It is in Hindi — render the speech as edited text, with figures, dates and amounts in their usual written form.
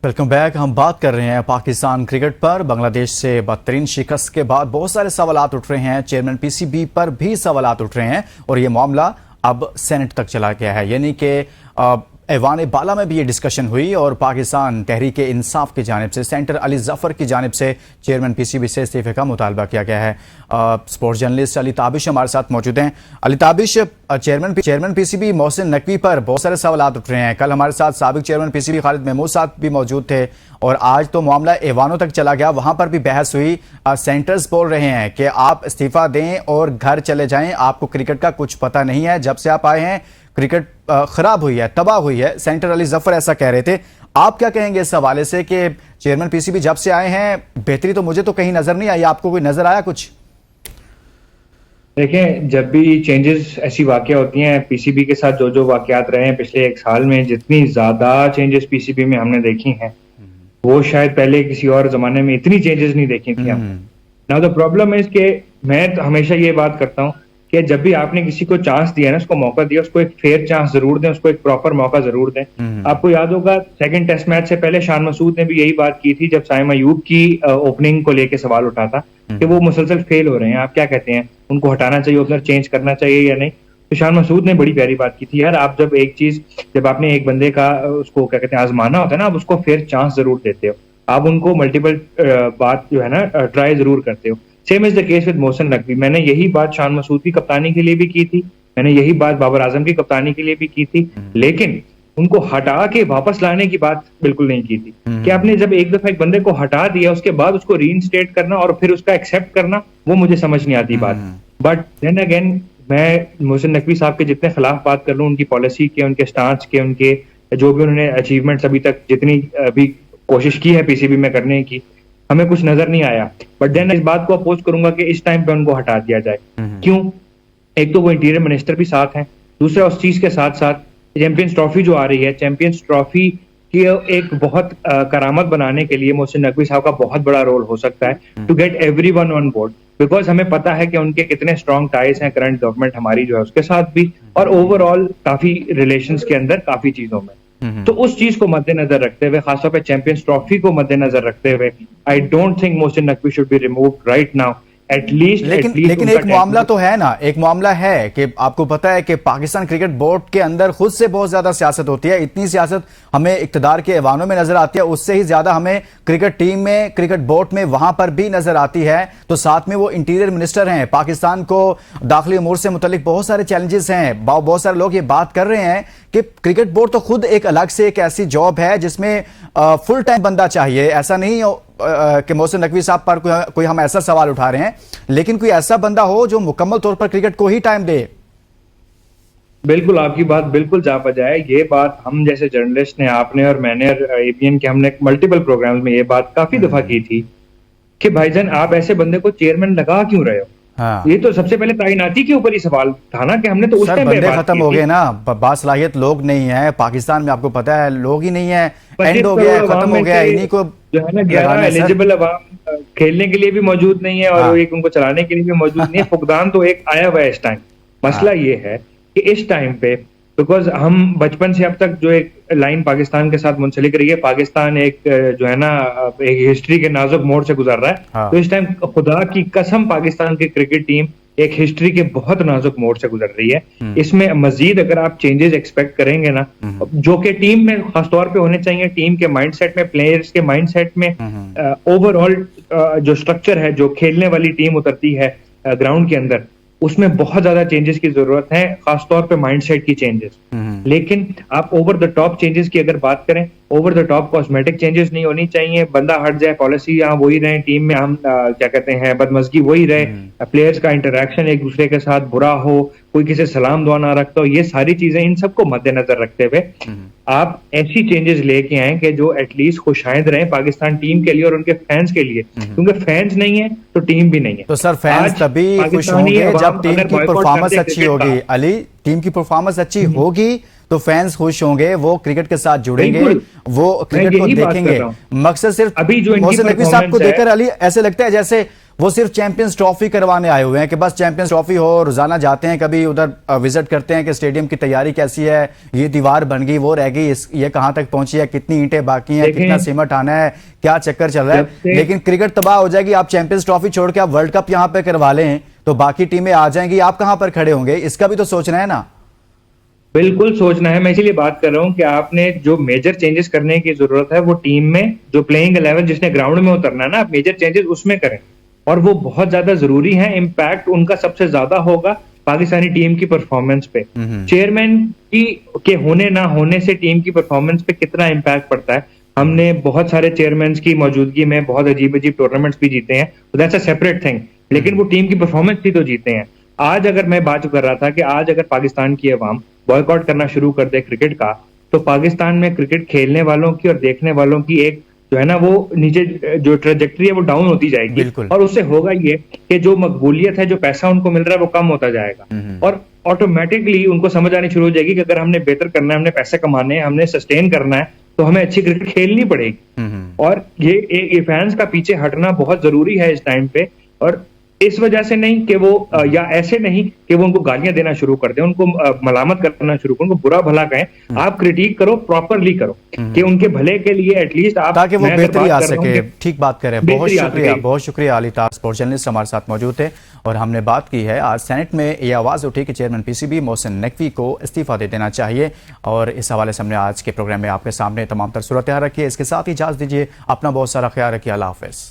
Welcome back. हम बात कर रहे हैं पाकिस्तान क्रिकेट पर। बांग्लादेश से बदतरीन शिकस्त के बाद बहुत सारे सवालात उठ रहे हैं। चेयरमैन पीसीबी पर भी सवालात उठ रहे हैं और ये मामला अब सेनेट तक चला गया है, यानी कि ऐवान बाला में भी ये डिस्कशन हुई और पाकिस्तान तहरीक इंसाफ की जानिब से सेंटर अली जफर की जानिब से चेयरमैन पीसीबी से इस्तीफे का मुतालबा किया गया है। स्पोर्ट्स जर्नलिस्ट अली ताबिश हमारे साथ मौजूद हैं। अली ताबिश, चेयरमैन पीसीबी मोहसिन नकवी पर बहुत सारे सवाल उठ रहे हैं। कल हमारे साथ साबिक चेयरमैन पीसीबी खालिद महमूद साहब भी मौजूद थे और आज तो मामला ऐवानों तक चला गया, वहां पर भी बहस हुई। सेंटर्स बोल रहे हैं कि आप इस्तीफा दें और घर चले जाएं, आपको क्रिकेट का कुछ पता नहीं है, जब से आप आए हैं क्रिकेट खराब हुई है, तबाह हुई है। सेंटर अली जफर ऐसा कह रहे थे। आप क्या कहेंगे इस हवाले से कि चेयरमैन पीसीबी जब से आए हैं बेहतरी तो मुझे तो कहीं नजर नहीं आई, आपको कोई नजर आया कुछ? देखें, जब भी चेंजेस ऐसी वाकया होती हैं, पीसीबी के साथ जो जो वाकयात रहे हैं पिछले एक साल में, जितनी ज्यादा चेंजेस पीसीबी में हमने देखी हैं वो शायद पहले किसी और जमाने में इतनी चेंजेस नहीं देखी थी हमने। नाउ द प्रॉब्लम है कि मैं तो हमेशा ये बात करता हूँ कि जब भी आपने किसी को चांस दिया ना, उसको मौका दिया, उसको एक फेयर चांस जरूर दें, उसको एक प्रॉपर मौका जरूर दें। आपको याद होगा सेकंड टेस्ट मैच से पहले शान मसूद ने भी यही बात की थी जब साइम अयूब की ओपनिंग को लेकर सवाल उठा था कि वो मुसलसल फेल हो रहे हैं, आप क्या कहते हैं, उनको हटाना चाहिए, ओपनर चेंज करना चाहिए या नहीं। तो शान मसूद ने बड़ी प्यारी बात की थी, यार आप जब आपने एक बंदे का उसको क्या कहते हैं आजमाना होता है ना, आप उसको फेयर चांस जरूर देते हो, आप उनको मल्टीपल बात जो है ना ट्राई जरूर करते हो। Same is the case with Mohsin Naqvi. मैंने यही बात शान मसूद की कप्तानी के लिए भी की थी, मैंने यही बात बाबर आजम की कप्तानी के लिए भी की थी, लेकिन उनको हटा के वापस लाने की बात बिल्कुल नहीं की थी। कि आपने जब एक दफा एक बंदे को हटा दिया उसके बाद उसको रीइंस्टेट करना और फिर उसका एक्सेप्ट करना, वो मुझे समझ नहीं आती बात। बट देन अगेन मैं मोहसिन नकवी साहब के जितने खिलाफ बात कर लूं, उनकी पॉलिसी के, उनके स्टांस के, उनके जो भी उन्होंने अचीवमेंट्स अभी तक जितनी अभी कोशिश की है पीसीबी में करने की, हमें कुछ नजर नहीं आया। बट देन इस बात को अपोज करूंगा कि इस टाइम पे उनको हटा दिया जाए। क्यों? एक तो वो इंटीरियर मिनिस्टर भी साथ हैं, दूसरा उस चीज के साथ साथ चैंपियंस ट्रॉफी जो आ रही है, चैंपियंस ट्रॉफी की एक बहुत करामत बनाने के लिए मोहसिन नकवी साहब का बहुत बड़ा रोल हो सकता है to get everyone on board. Because हमें पता है कि उनके कितने स्ट्रॉन्ग टाइज हैं करंट गवर्नमेंट हमारी जो है उसके साथ भी, और ओवरऑल काफी रिलेशंस के अंदर काफी चीजों में। तो उस चीज को मद्देनजर रखते हुए, खासतौर पे चैंपियंस ट्रॉफी को मद्देनजर रखते हुए, I don't think Mohsin Naqvi should be removed right now at least. लेकिन एक मामला तो है ना, एक मामला है कि आपको पता है कि पाकिस्तान क्रिकेट बोर्ड के अंदर खुद से बहुत ज्यादा सियासत होती है। इतनी सियासत हमें इक्तदार के ऐवानों में नजर आती है, उससे ही ज्यादा हमें क्रिकेट टीम में, क्रिकेट बोर्ड में, वहां पर भी नजर आती है। तो साथ में वो इंटीरियर मिनिस्टर हैं, पाकिस्तान को दाखिली उमूर से मुतल्लिक बहुत सारे चैलेंजेस हैं। बहुत सारे लोग ये बात कर रहे हैं कि क्रिकेट बोर्ड तो खुद एक अलग से एक ऐसी जॉब है जिसमें फुल टाइम बंदा चाहिए। ऐसा नहीं कि मोहसिन नकवी साहब पर कोई हम ऐसा सवाल उठा रहे हैं, लेकिन कोई ऐसा बंदा हो जो मुकम्मल तौर पर क्रिकेट को ही टाइम दे। बिल्कुल, आपकी बात बिल्कुल जा बजाए। ये बात हम जैसे जर्नलिस्ट ने, आपने और मैंने और एबीएन के हमने मल्टीपल प्रोग्राम्स में ये बात काफी दफा की थी कि भाईजान आप ऐसे बंदे को चेयरमैन लगा क्यों रहे हो? हाँ। ये तो सबसे पहले तैनाती के ऊपर ही सवाल था ना कि हमने तो उस टाइम बंदे खत्म हो गए ना, बासलाहियत लोग नहीं है पाकिस्तान में, आपको पता है लोग ही नहीं है, एंड हो गया, खत्म हो गया। इन्हीं को जो है ना 11 एलिजिबल अवाम खेलने के लिए भी मौजूद नहीं है और एक उनको चलाने के लिए भी मौजूद नहीं है। फुकदान तो एक आया हुआ है इस टाइम। मसला ये है कि इस टाइम पे बिकॉज हम बचपन से अब तक जो एक लाइन पाकिस्तान के साथ मुंसलिक रही है, पाकिस्तान एक जो है ना एक हिस्ट्री के नाजुक मोड़ से गुजर रहा है। तो इस टाइम खुदा की कसम पाकिस्तान की क्रिकेट टीम एक हिस्ट्री के बहुत नाजुक मोड़ से गुजर रही है। इसमें मजीद अगर आप चेंजेस एक्सपेक्ट करेंगे ना, जो कि टीम में खासतौर पे होने चाहिए, टीम के माइंडसेट में, प्लेयर्स के माइंडसेट में, ओवरऑल जो स्ट्रक्चर है, जो खेलने वाली टीम उतरती है ग्राउंड के अंदर, उसमें बहुत ज्यादा चेंजेस की जरूरत है, खासतौर पे माइंडसेट की चेंजेस। लेकिन आप ओवर द टॉप चेंजेस की अगर बात करें, over the top cosmetic changes नहीं होनी चाहिए। बंदा हट जाए, पॉलिसी यहाँ वही रहे, टीम में हम क्या कहते हैं बदमजगी वही रहे, प्लेयर्स का इंटरेक्शन एक दूसरे के साथ बुरा हो, कोई किसी सलाम दुआ ना रखता हो, ये सारी चीजें, इन सबको मद्देनजर रखते हुए आप ऐसी चेंजेस लेके आए कि जो एटलीस्ट खुशाइंद रहे पाकिस्तान टीम के लिए और उनके फैंस के लिए, क्योंकि फैंस नहीं है तो टीम भी नहीं है। तो सर फैंस तभी खुश होंगे जब टीम की परफॉर्मेंस अच्छी होगी। अली, टीम की परफॉर्मेंस अच्छी होगी तो फैंस खुश होंगे, वो क्रिकेट के साथ जुड़ेंगे, वो क्रिकेट को देखेंगे। मकसद सिर्फ मोहसिन नकवी साहब को देखकर अली ऐसे लगता है जैसे वो सिर्फ चैंपियंस ट्रॉफी करवाने आए हुए हैं कि बस चैंपियंस ट्रॉफी हो, रोजाना जाते हैं, कभी उधर विजिट करते हैं कि स्टेडियम की तैयारी कैसी है, ये दीवार बन गई, वो रह गई, ये कहां तक पहुंची है, कितनी ईंटें बाकी हैं, कितना सीमेंट आना है, क्या चक्कर चल रहा है। लेकिन क्रिकेट तबाह हो जाएगी, आप चैंपियंस ट्रॉफी छोड़ के आप वर्ल्ड कप यहाँ पे करवा लें तो बाकी टीमें आ जाएंगी, आप कहां पर खड़े होंगे, इसका भी तो सोचना है ना। बिल्कुल सोचना है, मैं इसीलिए बात कर रहा हूं कि आपने जो मेजर चेंजेस करने की जरूरत है वो टीम में जो प्लेइंग 11 जिसने ग्राउंड में उतरना है ना, आप मेजर चेंजेस उसमें करें और वो बहुत ज्यादा जरूरी है। इम्पैक्ट उनका सबसे ज्यादा होगा पाकिस्तानी टीम की परफॉर्मेंस पे। चेयरमैन की के होने ना होने से टीम की परफॉर्मेंस पे कितना इम्पैक्ट पड़ता है। हमने बहुत सारे चेयरमैन की मौजूदगी में बहुत अजीब अजीब टूर्नामेंट्स भी जीते हैं, दैट्स अ सेपरेट थिंग, लेकिन वो टीम की परफॉर्मेंस थी तो जीते हैं। आज अगर मैं बात कर रहा था कि आज अगर पाकिस्तान की अवाम बॉयकॉट करना शुरू कर दे क्रिकेट का, तो पाकिस्तान में क्रिकेट खेलने वालों की और देखने वालों की एक जो है ना वो नीचे जो ट्रेजेक्टरी है वो डाउन होती जाएगी और उससे होगा ये कि जो मकबूलियत है, जो पैसा उनको मिल रहा है वो कम होता जाएगा और ऑटोमेटिकली उनको समझ आनी शुरू हो जाएगी कि अगर हमने बेहतर करना है, हमने पैसे कमाने हैं, हमने सस्टेन करना है तो हमें अच्छी क्रिकेट खेलनी पड़ेगी। और ये फैंस का पीछे हटना बहुत जरूरी है इस टाइम पे, और इस वजह से नहीं कि वो या ऐसे नहीं कि वो उनको गालियां देना शुरू कर दें, उनको मलामत करना शुरू करें, उनको बुरा भला कहें। आप क्रिटिक करो, प्रॉपरली करो कि उनके भले के लिए एटलीस्ट आप ताकि वो बेहतरी आ सके। ठीक बात करें, बहुत शुक्रिया अली ताज, स्पोर्ट्स जर्नलिस्ट हमारे साथ मौजूद थे और हमने बात की है आज सेनेट में ये आवाज उठी कि चेयरमैन पीसीबी मोहसिन नकवी को इस्तीफा दे देना चाहिए और इस हवाले से हमने आज के प्रोग्राम में आपके सामने तमाम तर सूरत रखी है। इसके साथ ही इजाजत दीजिए, अपना बहुत सारा ख्याल रखिए, अल्लाह हाफिज।